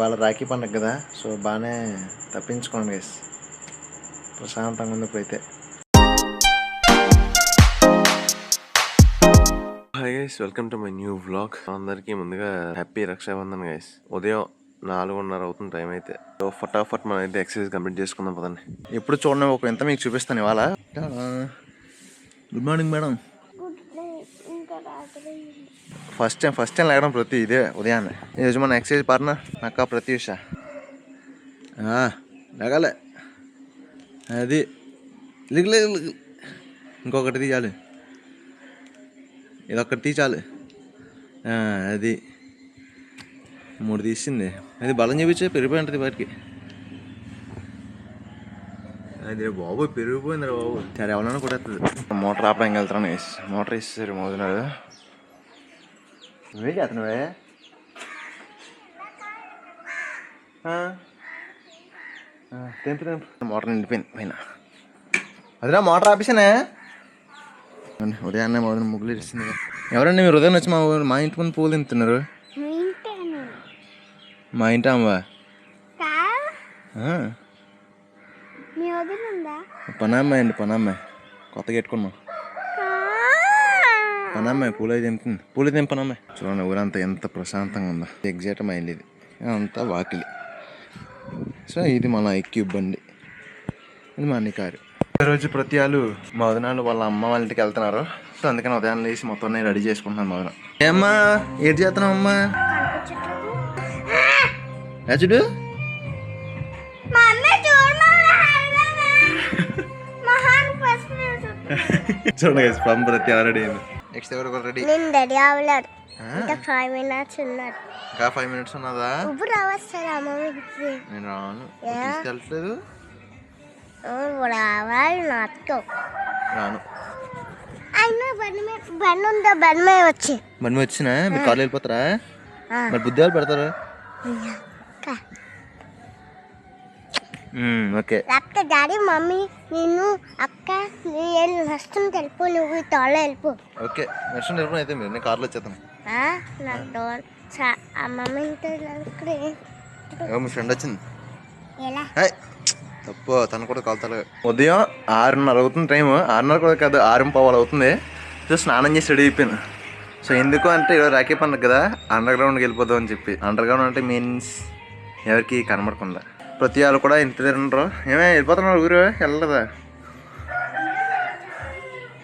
వాళ్ళ రాఖీ పండుగ కదా, సో బాగానే తప్పించుకోండి గైస్. ప్రశాంతంగా ఉంది ఇప్పుడైతే. Hi guys, welcome to my new vlog. అందరికీ ముందుగా హ్యాపీ రక్షాబంధన్ గైస్. ఉదయం 4:30 అవుతుంది టైం అయితే. సో ఫటాఫట్ మనం అయితే ఎక్సర్సైజ్ కంప్లీట్ చేసుకుందాం పదండి. ఎప్పుడు చూడండి ఒక ఎంత మీకు చూపిస్తాను ఇవాళ. Good morning madam. First time లేగడం ప్రతి ఇదే ఉదయాన్నే. ఈరోజు మన ఎక్సర్సైజ్ పార్ట్నర్ అక్క ప్రత్యూష. లేగాలే అది లేదు, ఇంకొకటి తీయాలి, ఇదొక్కటి తీయాలి. అది 3 తీసింది. అది బలం చూపించే పెరిగిపోయి ఉంటుంది బయటికి. అది బాబు పెరిగిపోయింది రా బాబు. సరే ఎవరైనా కూడా మోటార్ ఆపడానికి వెళ్తాను. మోటార్ వేసేసారు మోదునాడు. నువ్వే చేస్తున్నావే. తెంపు మోటార్ నిండిపోయింది పైన. అదిరా మోటార్ ఆపేసానే. ఉదయాన్నే మొదలు ముగ్గులు ఇస్తుంది. ఎవరండి మీరు ఉదయం వచ్చి మా ఇంటి ముందు పూలు తింటున్నారు? మా ఇంటి అమ్మా పనమ్మాయి అండి, పనమ్మాయి కొత్తగా పెట్టుకున్నాం. పనమ్మాయి పూలు తెంపుతుంది. పూలు తెంపనమ్మాయి. చూడండి ఊరంతా ఎంత ప్రశాంతంగా ఉందో. ఎగ్జాక్ట్ మైండ్ ఇది అంతా వాకిలి. సో ఇది మన ఎక్యూబ్ బండి, ఇది మా అన్ని కారు. ఈరోజు ప్రతి వాళ్ళు మా వదినాలు వాళ్ళ అమ్మ వాళ్ళ ఇంటికి వెళ్తున్నారు. సో అందుకని ఉదయాన్నే లేచి మొత్తం నేను రెడీ చేసుకుంటున్నాను. మొదన ఏమ్మా ఏం చేస్తున్నావు అమ్మా? చూడు చూడండి పంప్ ప్రతి రెడీ అయింది. నెక్స్ట్ ఎవరు రెడీ? ఇంకా 5 minutes ఉన్నది. ఇంకా 5 minutes ఉన్నదా? నేను రాను, తీసుకెళ్ళట్లేదు. రాను. బండి వచ్చినా మీరు కార్లో వెళ్ళిపోతారా? మరి బుద్ధి వాళ్ళు పెడతారా? ఓకే. లేకపోతే డాడీ మమ్మీ నేను అక్క నష్టం తెలుపు, నువ్వు తాళ్ళ వెళ్ళిపో. ఓకే నష్టం తెలుపు అయితే మీరు నేను కార్లో వచ్చేస్తాను. మీ ఫ్రెండ్ వచ్చింది. తప్పు, తను కూడా కాలుతారు. ఉదయం 6:30 అవుతుంది టైం. 6:30 కూడా కాదు, 6:15 అవుతుంది. సో స్నానం చేసి రెడీ అయిపోయాను. సో ఎందుకు అంటే ఈరోజు రాఖీ పండుగ కదా, అండర్ గ్రౌండ్కి వెళ్ళిపోదాం అని చెప్పి. అండర్ గ్రౌండ్ అంటే మీన్స్ ఎవరికి కనబడకుండా. ప్రతి వాళ్ళు కూడా ఇంటి దగ్గర ఉండరు. ఏమే వెళ్ళిపోతున్నారు ఊరు? వెళ్ళదా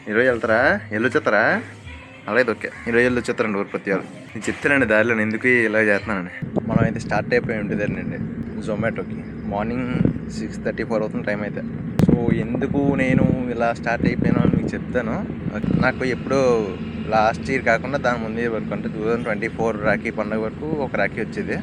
ఈరోజు? వెళ్తారా? వెళ్ళొచ్చేస్తారా? అలాగే ఓకే, ఈరోజు వెళ్ళొచ్చేస్తారండి ఊరు ప్రతి వాళ్ళు. నేను చెప్తానండి దారిలో ఎందుకు ఇలా చేస్తున్నానని. మనం అయితే స్టార్ట్ అయిపోయి ఇంటి దగ్గరండి జొమాటోకి. మార్నింగ్ 6:34 అవుతుంది టైం అయితే. సో ఎందుకు నేను ఇలా స్టార్ట్ అయిపోయాను అని మీకు చెప్తాను. నాకు ఎప్పుడూ లాస్ట్ ఇయర్ కాకుండా దాని ముందే వరకు అంటే 2024 రాఖీ పండుగ వరకు ఒక రాఖీ వచ్చేది.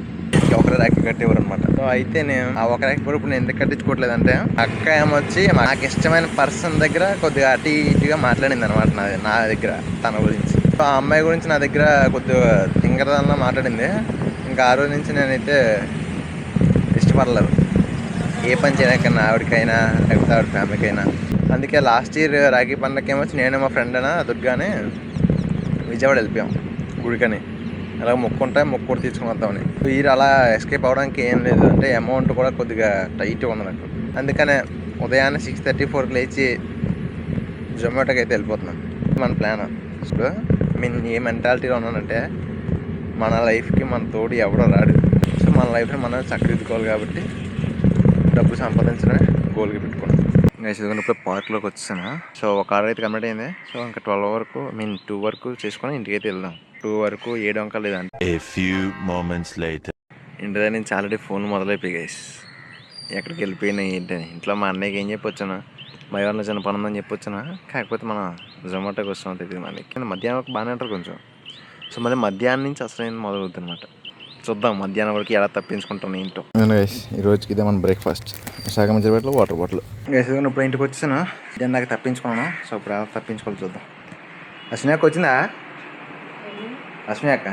ఒకరే రాఖీ కట్టేవారు అనమాట. సో అయితే నేను ఆ ఒక రాఖీ కూడా ఇప్పుడు నేను ఎందుకు కట్టించుకోవట్లేదు అంటే, అక్క ఏమొచ్చి నాకు ఇష్టమైన పర్సన్ దగ్గర కొద్దిగా అటు ఇటుగా మాట్లాడింది అనమాట నా దగ్గర తన గురించి. సో ఆ అమ్మాయి గురించి నా దగ్గర కొద్దిగా తింగరదల్లా మాట్లాడింది. ఇంకా ఆ రోజు నుంచి నేనైతే ఇష్టపడలేదు ఏ పని చేయడానికైనా, ఆవిడకైనా లేకపోతే ఆవిడ ఫ్యామిలీకి అయినా. అందుకే లాస్ట్ ఇయర్ రాఖీ పండుగకి ఏమొచ్చి నేను మా ఫ్రెండ్ అయినా దుర్గానే విజయవాడ వెళ్ళిపోయాం గుడికని. అలా మొక్కు కూడా తీసుకుని వద్దామని. ఇయర్ అలా ఎస్కేప్ అవ్వడానికి ఏం లేదు, అంటే అమౌంట్ కూడా కొద్దిగా టైట్గా ఉన్నది అక్కడ. అందుకనే ఉదయాన్నే 6:34 లేచి జొమాటోకి అయితే వెళ్ళిపోతున్నాం. మన ప్లాన్ ఇప్పుడు ఏ మెంటాలిటీలో ఉన్నానంటే, మన లైఫ్కి మన తోడు ఎవడో రాడు. సో మన లైఫ్ని మనం చక్కదిద్దుకోవాలి కాబట్టి డబ్బు సంపాదించడమే గోల్గా పెట్టుకున్నాం. నేను ఇప్పుడు పార్క్లోకి వచ్చాను. సో ఒక ఆర్డర్ అయితే కంప్లీట్ అయింది. సో ఇంకా 12 వరకు 2 వరకు చేసుకొని ఇంటికి అయితే వెళ్దాం. 2 వరకు 7 అంకా లేదంటే. ఇంటి దగ్గర నుంచి ఆల్రెడీ ఫోన్ మొదలైపోయి గైస్. ఎక్కడికి వెళ్ళిపోయినాయి ఏంటని. ఇంట్లో మా అన్నయ్యకి ఏం చెప్పొచ్చాను, భయవాళ్ళ చిన్న పని ఉందని చెప్పొచ్చాను. కాకపోతే మనం జొమాటోకి వస్తామో తెలియదు మనకి. మధ్యాహ్నం వరకు బాగానే అంటారు కొంచెం. సో మళ్ళీ మధ్యాహ్నం నుంచి అసలు మొదలవుతుంది అనమాట. చూద్దాం మధ్యాహ్నం వరకు ఎలా తప్పించుకుంటాను ఏంటో. గైస్ ఈ రోజుకి ఇదే మన బ్రేక్ఫాస్ట్. సగం చేపట్లు, వాటర్ బాటిల్. గైస్ ఇప్పుడు ఇంటికి వచ్చాను. దాన్ని నాకు తప్పించుకున్నాను. సో ఇప్పుడు ఎలా తప్పించుకోవాలి చూద్దాం. అశ్విని అక్క వచ్చిందా? అశ్విని అక్క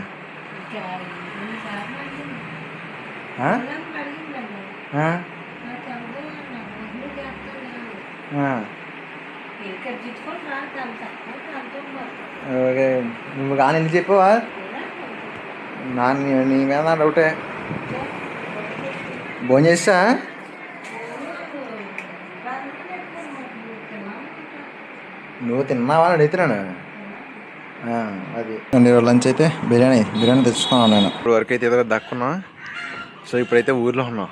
ఓకే. నువ్వు కానీ ఎందుకు చెప్పావా? నీ మీద నా డౌటే. భోజనం చేసా నువ్వు తిన్నావా అని అడుగుతున్నాను. అది అండి లంచ్ అయితే బిర్యానీ తెచ్చుకున్నాను నేను. ఇప్పుడు వరకు అయితే ఏదో దక్కున్నాం. సో ఇప్పుడైతే ఊర్లో ఉన్నాం.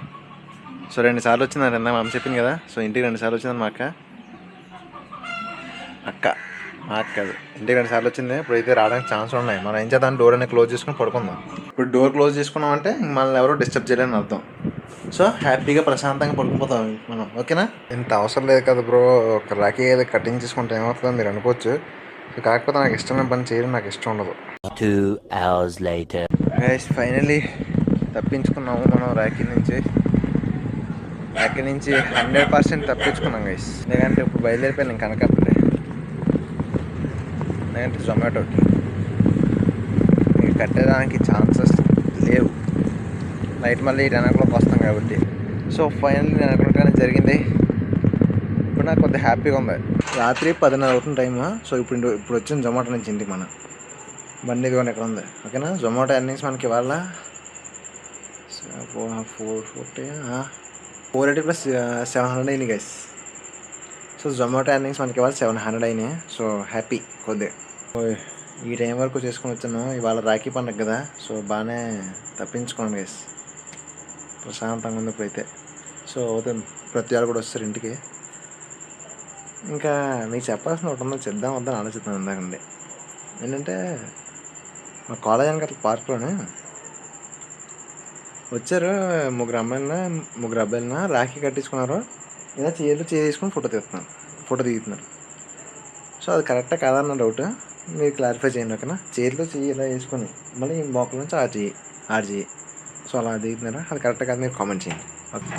సో 2 సార్లు వచ్చిందని అన్న మా అమ్మ చెప్పింది కదా. సో ఇంటికి 2 సార్లు వచ్చిందని మా అక్క కాదు, ఇంటికి 2 సార్లు వచ్చింది. ఇప్పుడైతే రావడానికి ఛాన్స్ ఉన్నాయి. మనం ఏం చేద్దాం, డోర్ అనేది క్లోజ్ చేసుకుని పడుకుందాం. ఇప్పుడు డోర్ క్లోజ్ చేసుకున్నాం అంటే మనల్ని ఎవరో డిస్టర్బ్ చేయలేని అర్థం. సో హ్యాపీగా ప్రశాంతంగా పడుకుపోతాం మనం. ఓకేనా? ఇంత అవసరం లేదు కదా బ్రో, ఒక రాఖీ ఏదో కటింగ్ చేసుకుంటే ఏమవుతుందో మీరు అనుకోవచ్చు. సో కాకపోతే నాకు ఇష్టమైన పని చేయడం నాకు ఇష్టం ఉండదు. 2 hours later. గైస్ ఫైనలీ తప్పించుకున్నాము మనం రాఖీ నుంచి 100% తప్పించుకున్నాం గైస్. లేదంటే ఇప్పుడు బయలుదేరిపోయాను నేను కనకాపల్లి, లేదంటే జొమాటోకి. మీకు కట్టడానికి ఛాన్సెస్ లేవు. నైట్ మళ్ళీ 10 o'clock వస్తాం కాబట్టి. సో ఫైనల్లీ నేను అనుకున్నట్టుగానే జరిగింది. ఇప్పుడు నాకు కొద్దిగా హ్యాపీగా ఉంది. రాత్రి 10:30 అవుతుంది టైము. సో ఇప్పుడు వచ్చిన జొమాటో నుంచి ఇంటికి మన బండి ఇదిగోండి ఎక్కడ ఉంది. ఓకేనా? జొమాటో ఎర్నింగ్స్ మనకి ఇవాళ 480 ప్లస్ 700 అయినాయి గైస్. సో జొమాటో ఎర్నింగ్స్ మనకి ఇవాళ 700 అయినాయి. సో హ్యాపీ కొద్దిగా. ఈ టైం వరకు చేసుకొని వచ్చాను. ఇవాళ రాఖీ పండుగ కదా. సో బాగానే తప్పించుకోండి గైస్. ప్రశాంతంగా ఉంది ఇప్పుడైతే. సో అవుతుంది, ప్రతి వాళ్ళు కూడా వస్తారు ఇంటికి. ఇంకా మీకు చెప్పాల్సిన ఒకటి ఉందో చెప్దాం వద్దని ఆలోచిస్తున్నాను ఇందాకండి. ఏంటంటే మా కాలేజ్ అని అట్లా పార్క్లోనే వచ్చారు ముగ్గురు అబ్బాయిలన రాఖీ కట్టించుకున్నారు. ఇలా చీరలు చేసుకుని ఫోటో దిగుతున్నారు. సో అది కరెక్టా కాదన్న డౌట్, మీరు క్లారిఫై చేయండి. ఓకేనా? చీరలు ఇలా వేసుకొని మళ్ళీ మోకల నుంచి ఆరు చేయి. సో అలా దిగుతున్నారు, అది కరెక్ట్ కాదు, మీరు కామెంట్ చేయండి. ఓకే.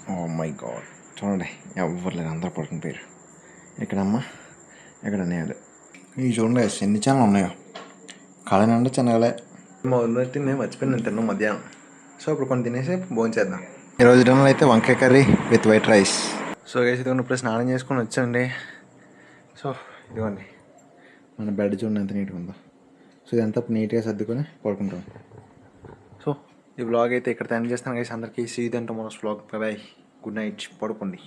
ఓ మై గాడ్, చూడండి ఎవరు లేదు, అందరూ పడుకుని పోయారు. ఎక్కడమ్మా ఎక్కడ అనేయాలి. ఇవి చూడండి ఎన్ని ఛానల్ ఉన్నాయో. కాళీ అంటే చిన్నగలే మొదటి నేను మర్చిపోయి నేను తిన్నాను మధ్యాహ్నం. సో ఇప్పుడు కొన్ని తినేసి భోజనం చేద్దాం. ఈరోజు డిన్నర్ అయితే వంకాయ curry with white rice. So guys ఇదిగోండి ఇప్పుడు స్నానం చేసుకొని వచ్చానండి. సో ఇదిగోండి మన బెడ్ చూడండి ఎంత నీట్గా ఉందో. సో ఇదంతా నీట్గా సర్దుకొని పడుకుంటాం. సో ఈ వ్లాగ్ అయితే ఇక్కడ తయారు చేస్తాను గైస్. అందరికీ see then tomorrow's vlog. Bye bye, good night, పడుకోండి.